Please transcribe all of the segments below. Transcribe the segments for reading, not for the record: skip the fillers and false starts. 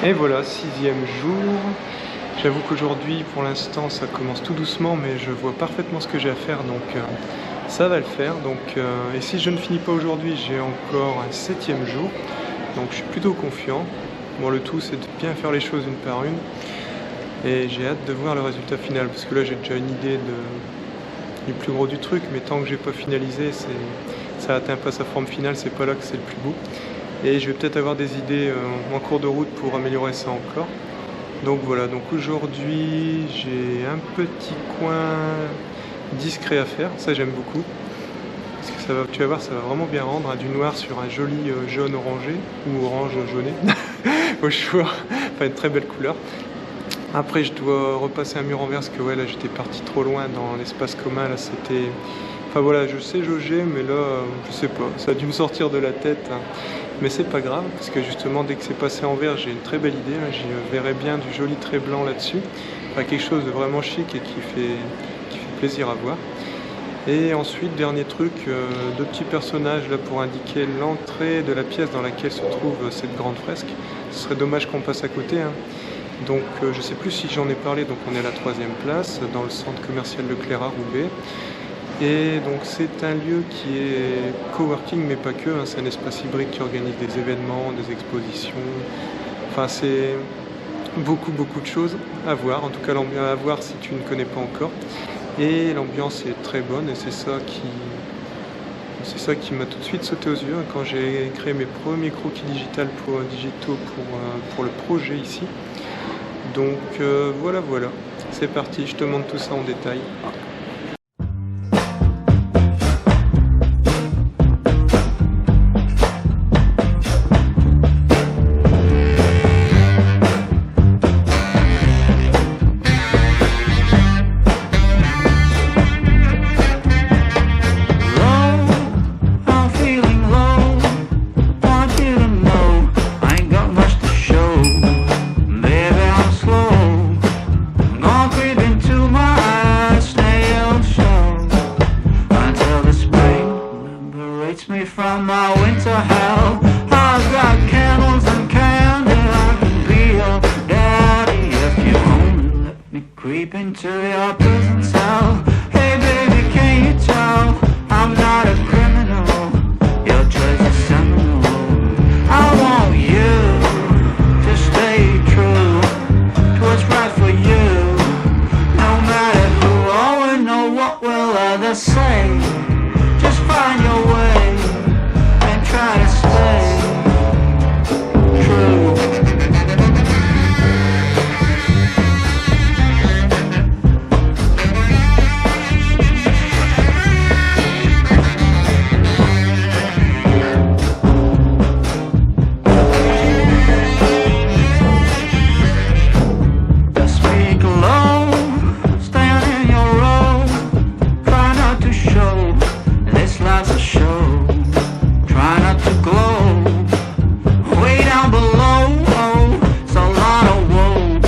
Et voilà, 6e jour. J'avoue qu'aujourd'hui, pour l'instant, ça commence tout doucement, mais je vois parfaitement ce que j'ai à faire, donc ça va le faire. Et si je ne finis pas aujourd'hui, j'ai encore un 7e jour, donc je suis plutôt confiant. Bon, le tout, c'est de bien faire les choses une par une, et j'ai hâte de voir le résultat final, parce que là, j'ai déjà une idée du plus gros du truc, mais tant que j'ai pas finalisé, ça atteint pas sa forme finale, c'est pas là que c'est le plus beau. Et je vais peut-être avoir des idées en cours de route pour améliorer ça encore. Donc voilà, donc aujourd'hui j'ai un petit coin discret à faire, ça j'aime beaucoup. Parce que ça va, tu vas voir, ça va vraiment bien rendre, hein, du noir sur un joli jaune orangé, ou orange jauné, au choix, enfin une très belle couleur. Après je dois repasser un mur en verre parce que ouais, là j'étais parti trop loin dans l'espace commun, là c'était... Enfin voilà, je sais jauger, mais là, je sais pas, ça a dû me sortir de la tête, hein. Mais c'est pas grave, parce que justement, dès que c'est passé en vert, j'ai une très belle idée, hein. J'y verrai bien du joli trait blanc là-dessus, enfin, quelque chose de vraiment chic et qui fait plaisir à voir. Et ensuite, dernier truc, deux petits personnages là pour indiquer l'entrée de la pièce dans laquelle se trouve cette grande fresque. Ce serait dommage qu'on passe à côté, hein. Donc je sais plus si j'en ai parlé, donc on est à la 3e place, dans le centre commercial Leclerc à Roubaix. Et donc c'est un lieu qui est coworking, mais pas que, hein, c'est un espace hybride qui organise des événements, des expositions, enfin c'est beaucoup de choses à voir, en tout cas l'ambiance à voir si tu ne connais pas encore. Et l'ambiance est très bonne et c'est ça qui m'a tout de suite sauté aux yeux, hein, quand j'ai créé mes premiers croquis digitaux pour le projet ici. Donc voilà, c'est parti, je te montre tout ça en détail. From my winter hell, I've got candles and candy. I can be your daddy if you only let me creep into your prison cell. Hey baby, can you tell I'm not a criminal? Your choice is seminal. I want you to stay true to what's right for you, no matter who or know what will others say. Just find your way. Try to stay true. Just speak low, stand in your row. Try not to show this life's a show. Try not to glow, way down below, it's a lot of woe.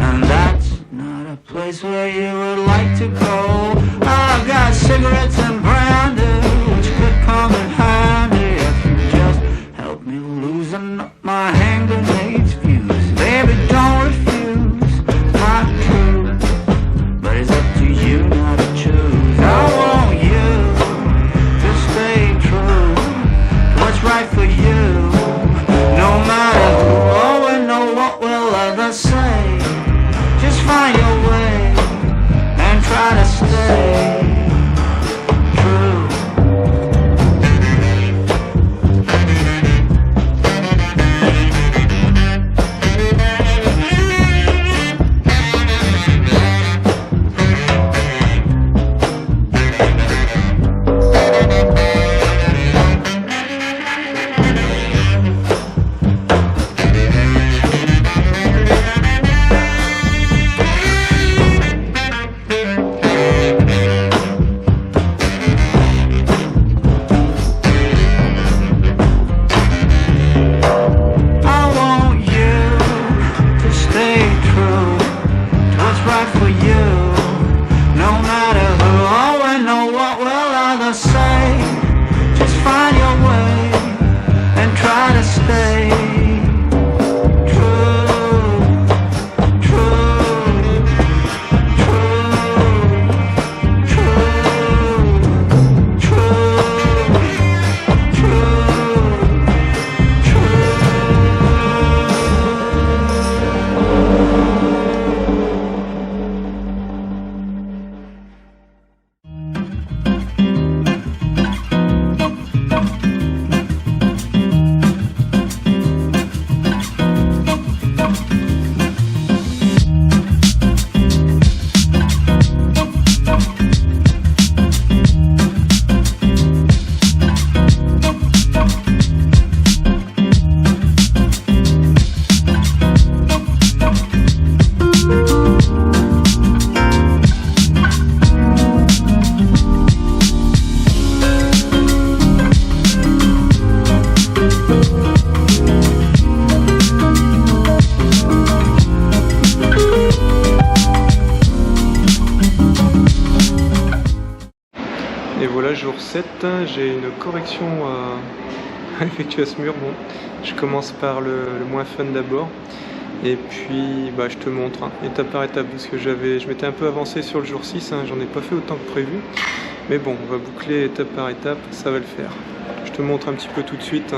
And that's not a place where you would like to go. I've got cigarettes and brandy, which could come in handy if you just help me loosen up my hand grenades fuse. Baby, don't refuse my truth, but it's up to you not to choose. I want you to stay true, what's right for you, no matter who or know what will others say. Just find your way and try to stay true. 7, j'ai une correction à effectuer à ce mur. Bon, je commence par le moins fun d'abord. Et puis je te montre étape par étape parce que je m'étais un peu avancé sur le jour 6, j'en ai pas fait autant que prévu. Mais bon, on va boucler étape par étape, ça va le faire. Je te montre un petit peu tout de suite.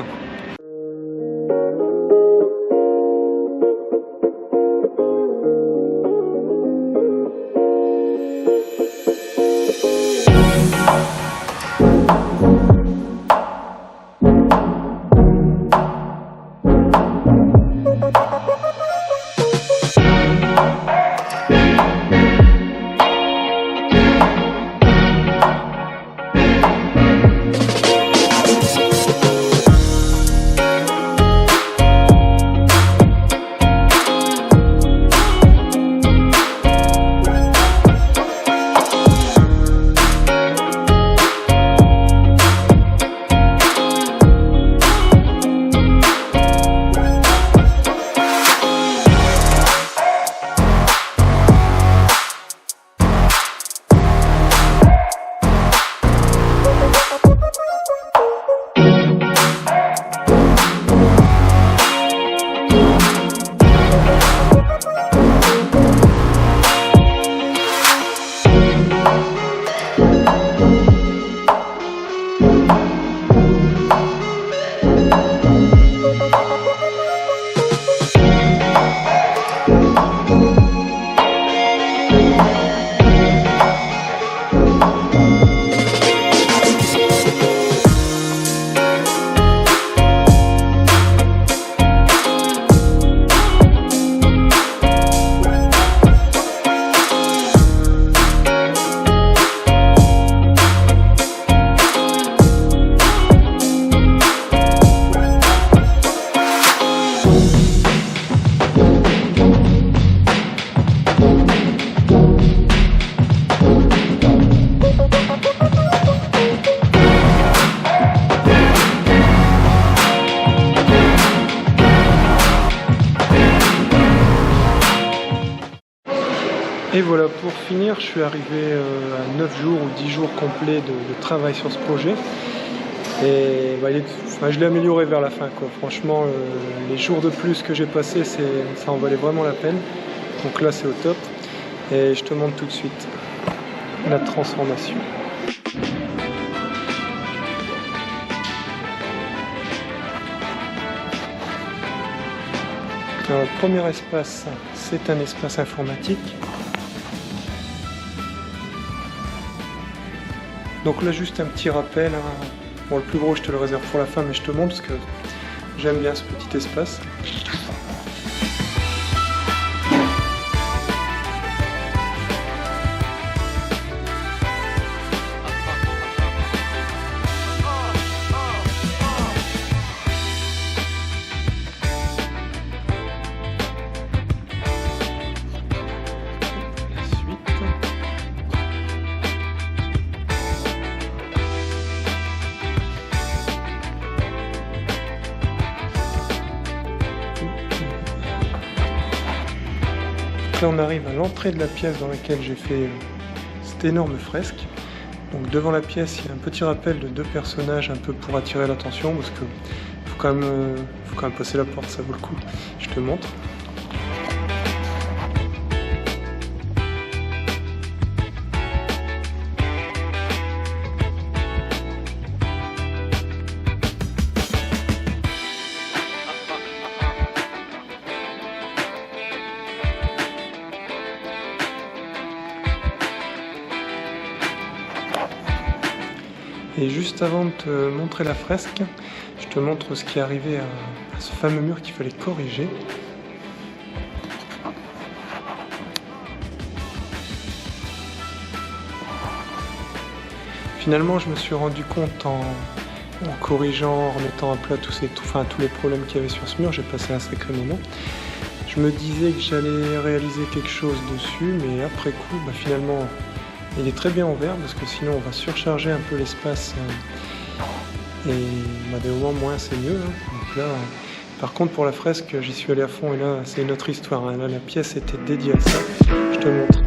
Et voilà, pour finir, je suis arrivé à 9 jours ou 10 jours complets de travail sur ce projet. Et je l'ai amélioré vers la fin, quoi. Franchement, les jours de plus que j'ai passés, ça en valait vraiment la peine. Donc là, c'est au top. Et je te montre tout de suite la transformation. Alors, le premier espace, c'est un espace informatique. Donc là, juste un petit rappel. Bon, le plus gros, je te le réserve pour la fin, mais je te montre parce que j'aime bien ce petit espace. Là on arrive à l'entrée de la pièce dans laquelle j'ai fait cette énorme fresque. Donc devant la pièce il y a un petit rappel de 2 personnages un peu pour attirer l'attention parce que faut quand même passer la porte, ça vaut le coup. Je te montre. Et juste avant de te montrer la fresque, je te montre ce qui est arrivé à ce fameux mur qu'il fallait corriger. Finalement, je me suis rendu compte en corrigeant, en remettant à plat tous les problèmes qu'il y avait sur ce mur, j'ai passé un sacré moment. Je me disais que j'allais réaliser quelque chose dessus, mais après coup, finalement, il est très bien ouvert parce que sinon on va surcharger un peu l'espace et des moments moins c'est mieux. Donc là, par contre pour la fresque j'y suis allé à fond et là c'est une autre histoire. Là la pièce était dédiée à ça. Je te montre.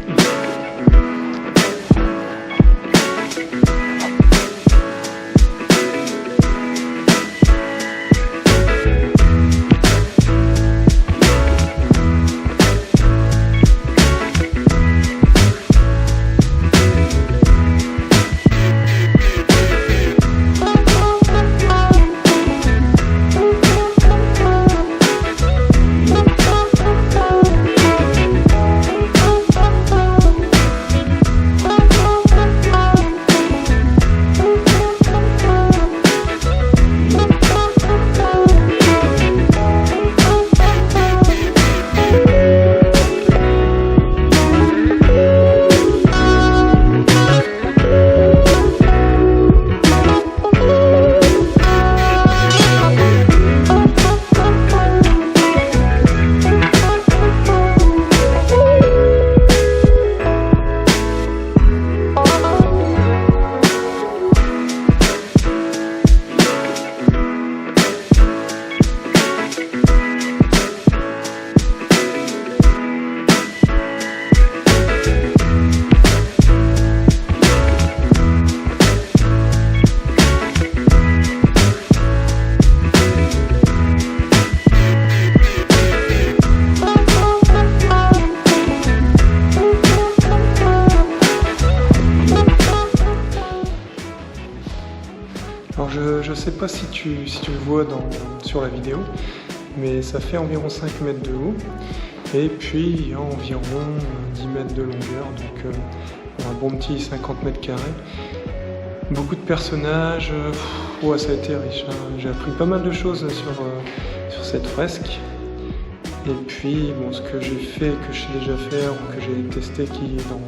sais pas si tu le vois sur la vidéo, mais ça fait environ 5 mètres de haut et puis environ 10 mètres de longueur, donc un bon petit 50 mètres carrés. Beaucoup de personnages, ouais, ça a été riche, hein. J'ai appris pas mal de choses sur cette fresque. Et puis bon, ce que j'ai fait, que je sais déjà faire ou que j'ai testé qui est dans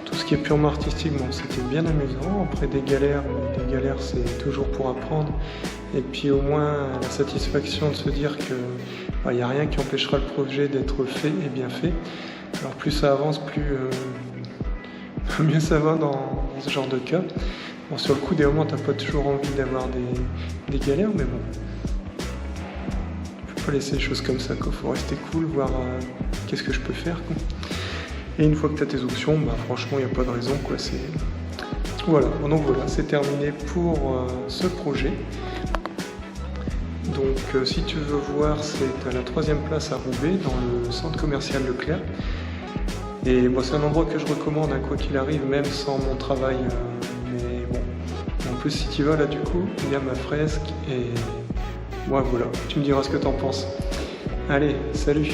tout ce qui est purement artistique, bon, c'était bien amusant. Après des galères c'est toujours pour apprendre. Et puis au moins la satisfaction de se dire que il n'y a rien qui empêchera le projet d'être fait et bien fait. Alors plus ça avance, plus mieux ça va dans ce genre de cas. Bon, sur le coup des moments t'as pas toujours envie d'avoir des galères, mais bon. Faut pas laisser les choses comme ça, quoi. Faut rester cool, voir qu'est-ce que je peux faire, quoi. Et une fois que tu as tes options, bah, franchement, il n'y a pas de raison, quoi. Voilà, donc voilà, c'est terminé pour ce projet. Donc si tu veux voir, c'est à la 3e place à Roubaix, dans le centre commercial Leclerc. Et bon, c'est un endroit que je recommande, hein, quoi qu'il arrive, même sans mon travail. Mais bon, en plus si tu vas là, du coup, il y a ma fresque et moi, voilà, tu me diras ce que t'en penses. Allez, salut!